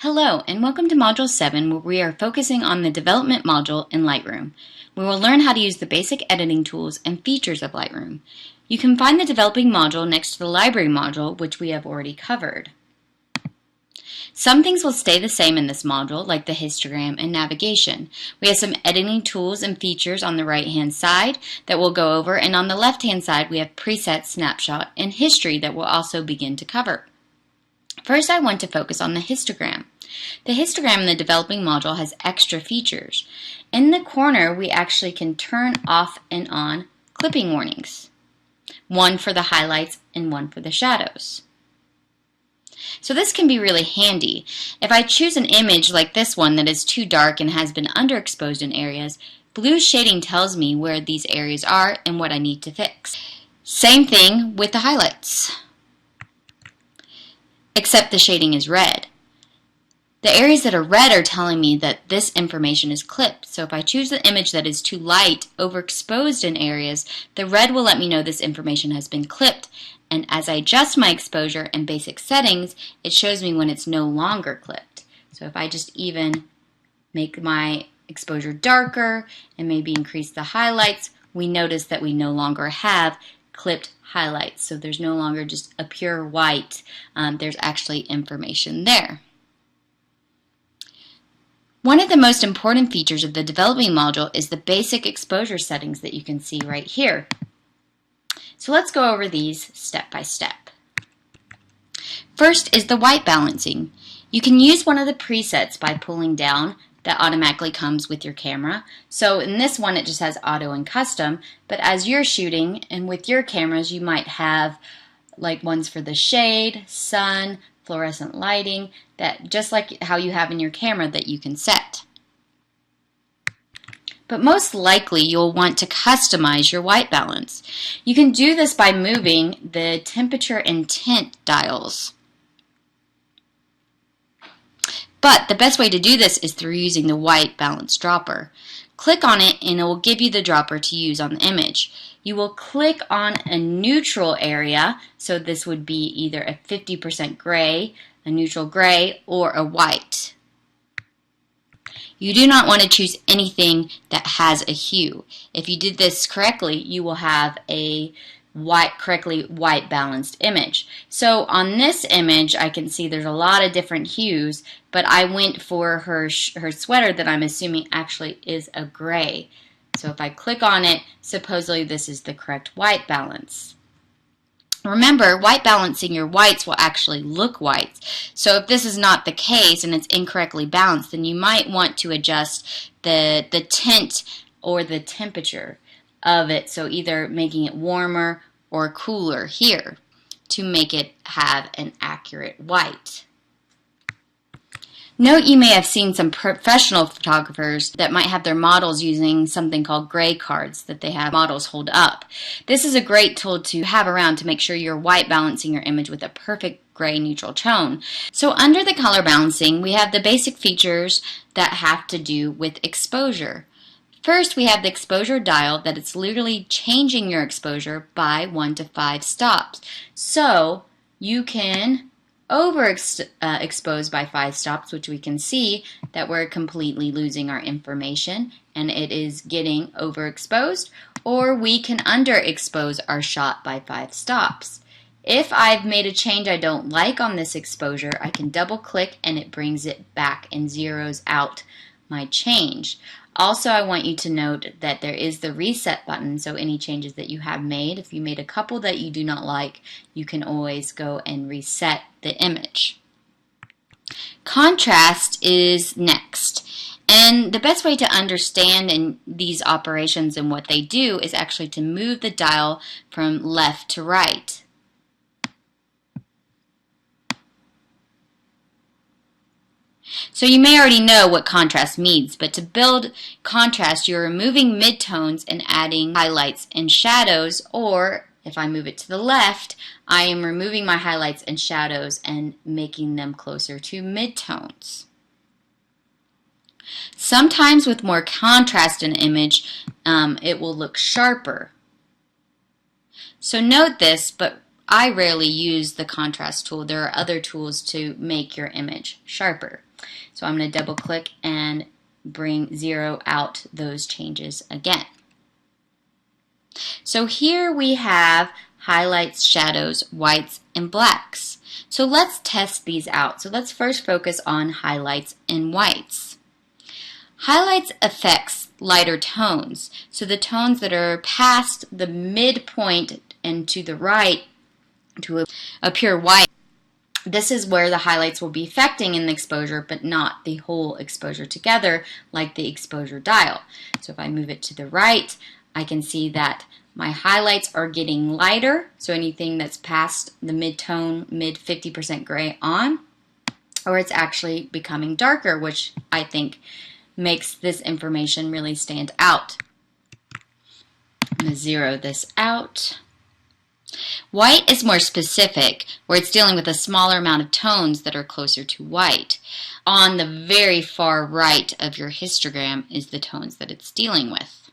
Hello, and welcome to Module 7, where we are focusing on the Development module in Lightroom. We will learn how to use the basic editing tools and features of Lightroom. You can find the Developing module next to the Library module, which we have already covered. Some things will stay the same in this module, like the histogram and navigation. We have some editing tools and features on the right-hand side that we'll go over, and on the left-hand side we have preset, snapshot, and history that we'll also begin to cover. First, I want to focus on the histogram. The histogram in the Developing module has extra features. In the corner, we actually can turn off and on clipping warnings. One for the highlights and one for the shadows. So this can be really handy. If I choose an image like this one that is too dark and has been underexposed in areas, blue shading tells me where these areas are and what I need to fix. Same thing with the highlights, except the shading is red. The areas that are red are telling me that this information is clipped. So if I choose the image that is too light, overexposed in areas, the red will let me know this information has been clipped. And as I adjust my exposure and basic settings, it shows me when it's no longer clipped. So if I just even make my exposure darker and maybe increase the highlights, we notice that we no longer have clipped highlights. So there's no longer just a pure white. There's actually information there. One of the most important features of the Developing module is the basic exposure settings that you can see right here. So let's go over these step by step. First is the white balancing. You can use one of the presets by pulling down that automatically comes with your camera. So in this one it just has auto and custom, but as you're shooting and with your cameras you might have like ones for the shade, sun, fluorescent lighting, that just like how you have in your camera that you can set. But most likely you'll want to customize your white balance. You can do this by moving the temperature and tint dials. But the best way to do this is through using the white balance dropper. Click on it and it will give you the dropper to use on the image. You will click on a neutral area, so this would be either a 50% gray, a neutral gray, or a white. You do not want to choose anything that has a hue. If you did this correctly, you will have a correctly white balanced image. So on this image I can see there's a lot of different hues, but I went for her sweater that I'm assuming actually is a gray. So if I click on it, supposedly this is the correct white balance. Remember, white balancing your whites will actually look whites. So if this is not the case and it's incorrectly balanced, then you might want to adjust the tint or the temperature of it, so either making it warmer or cooler here to make it have an accurate white. Note you may have seen some professional photographers that might have their models using something called gray cards that they have models hold up. This is a great tool to have around to make sure you're white balancing your image with a perfect gray neutral tone. So under the color balancing, we have the basic features that have to do with exposure. First, we have the exposure dial that it's literally changing your exposure by 1 to 5 stops. So you can overexpose by 5 stops, which we can see that we're completely losing our information and it is getting overexposed, or we can underexpose our shot by 5 stops. If I've made a change I don't like on this exposure, I can double click and it brings it back and zeroes out my change. Also, I want you to note that there is the reset button, so any changes that you have made, if you made a couple that you do not like, you can always go and reset the image. Contrast is next. And the best way to understand these operations and what they do is actually to move the dial from left to right. So you may already know what contrast means, but to build contrast, you're removing midtones and adding highlights and shadows, or if I move it to the left, I am removing my highlights and shadows and making them closer to midtones. Sometimes with more contrast in an image, it will look sharper. So note this, but I rarely use the contrast tool. There are other tools to make your image sharper. So I'm going to double click and zero out those changes again. So here we have highlights, shadows, whites, and blacks. So let's test these out. So let's first focus on highlights and whites. Highlights affects lighter tones. So the tones that are past the midpoint and to the right to appear white. This is where the highlights will be affecting in the exposure, but not the whole exposure together like the exposure dial. So if I move it to the right, I can see that my highlights are getting lighter, so anything that's past the mid-tone, mid 50% gray on, or it's actually becoming darker, which I think makes this information really stand out. I'm going to zero this out. White is more specific, where it's dealing with a smaller amount of tones that are closer to white. On the very far right of your histogram is the tones that it's dealing with.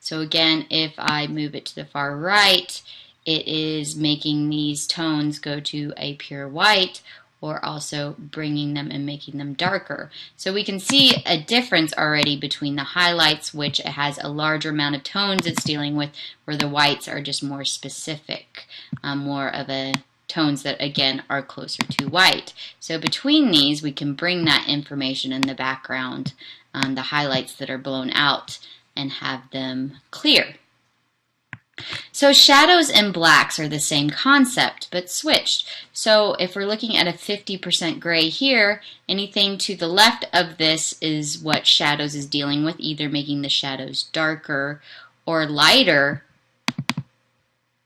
So again, if I move it to the far right, it is making these tones go to a pure white, or also bringing them and making them darker. So we can see a difference already between the highlights, which it has a larger amount of tones it's dealing with, where the whites are just more specific, more of a tones that again are closer to white. So between these, we can bring that information in the background, the highlights that are blown out, and have them clear. So shadows and blacks are the same concept, but switched. So if we're looking at a 50% gray here, anything to the left of this is what shadows is dealing with, either making the shadows darker or lighter.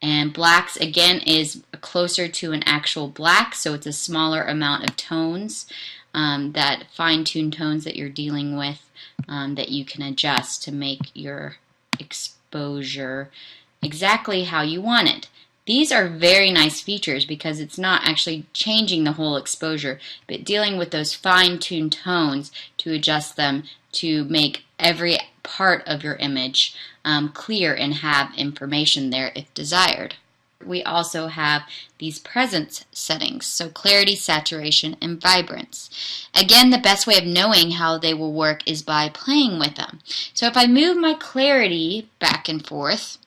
And blacks, again, is closer to an actual black, so it's a smaller amount of tones, that fine-tuned tones that you're dealing with, that you can adjust to make your exposure exactly how you want it. These are very nice features because it's not actually changing the whole exposure, but dealing with those fine-tuned tones to adjust them to make every part of your image clear and have information there if desired. We also have these presence settings, so clarity, saturation, and vibrance. Again, the best way of knowing how they will work is by playing with them. So if I move my clarity back and forth,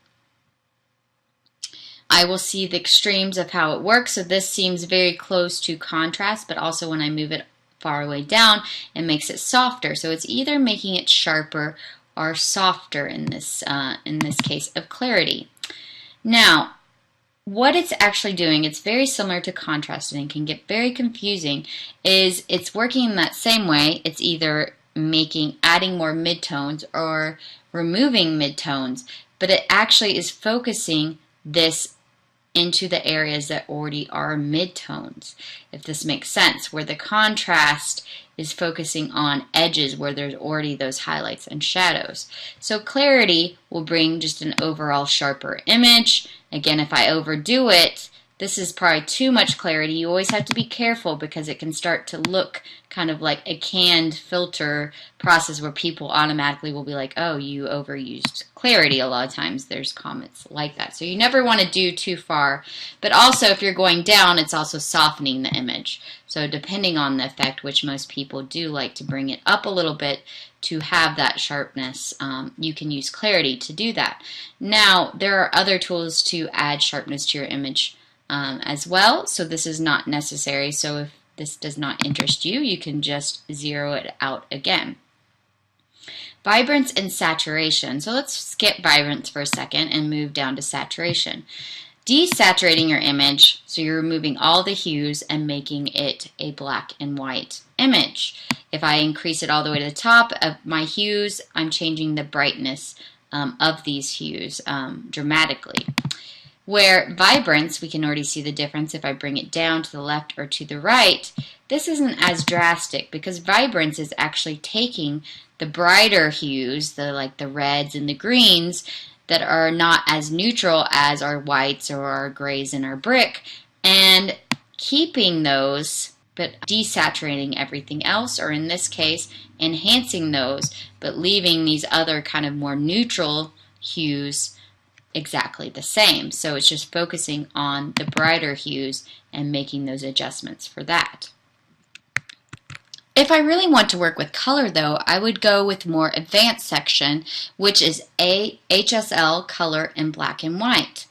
I will see the extremes of how it works. So this seems very close to contrast, but also when I move it far away down, it makes it softer. So it's either making it sharper or softer in this case of clarity. Now, what it's actually doing, it's very similar to contrast and it can get very confusing, is it's working in that same way. It's either adding more midtones or removing midtones, but it actually is focusing this into the areas that already are midtones, if this makes sense, where the contrast is focusing on edges where there's already those highlights and shadows. So clarity will bring just an overall sharper image. Again, if I overdo it, this is probably too much clarity. You always have to be careful because it can start to look kind of like a canned filter process where people automatically will be like, oh, you overused clarity. A lot of times there's comments like that. So you never want to do too far. But also if you're going down, it's also softening the image. So depending on the effect, which most people do like to bring it up a little bit to have that sharpness, you can use clarity to do that. Now, there are other tools to add sharpness to your image as well, so this is not necessary. So if this does not interest you, you can just zero it out again. Vibrance and saturation. So let's skip vibrance for a second and move down to saturation. Desaturating your image, so you're removing all the hues and making it a black and white image. If I increase it all the way to the top of my hues, I'm changing the brightness of these hues dramatically. Where vibrance, we can already see the difference if I bring it down to the left or to the right. This isn't as drastic because vibrance is actually taking the brighter hues, like the reds and the greens, that are not as neutral as our whites or our grays in our brick, and keeping those but desaturating everything else, or in this case, enhancing those, but leaving these other kind of more neutral hues exactly the same. So it's just focusing on the brighter hues and making those adjustments for that. If I really want to work with color though, I would go with more advanced section, which is HSL color in black and white.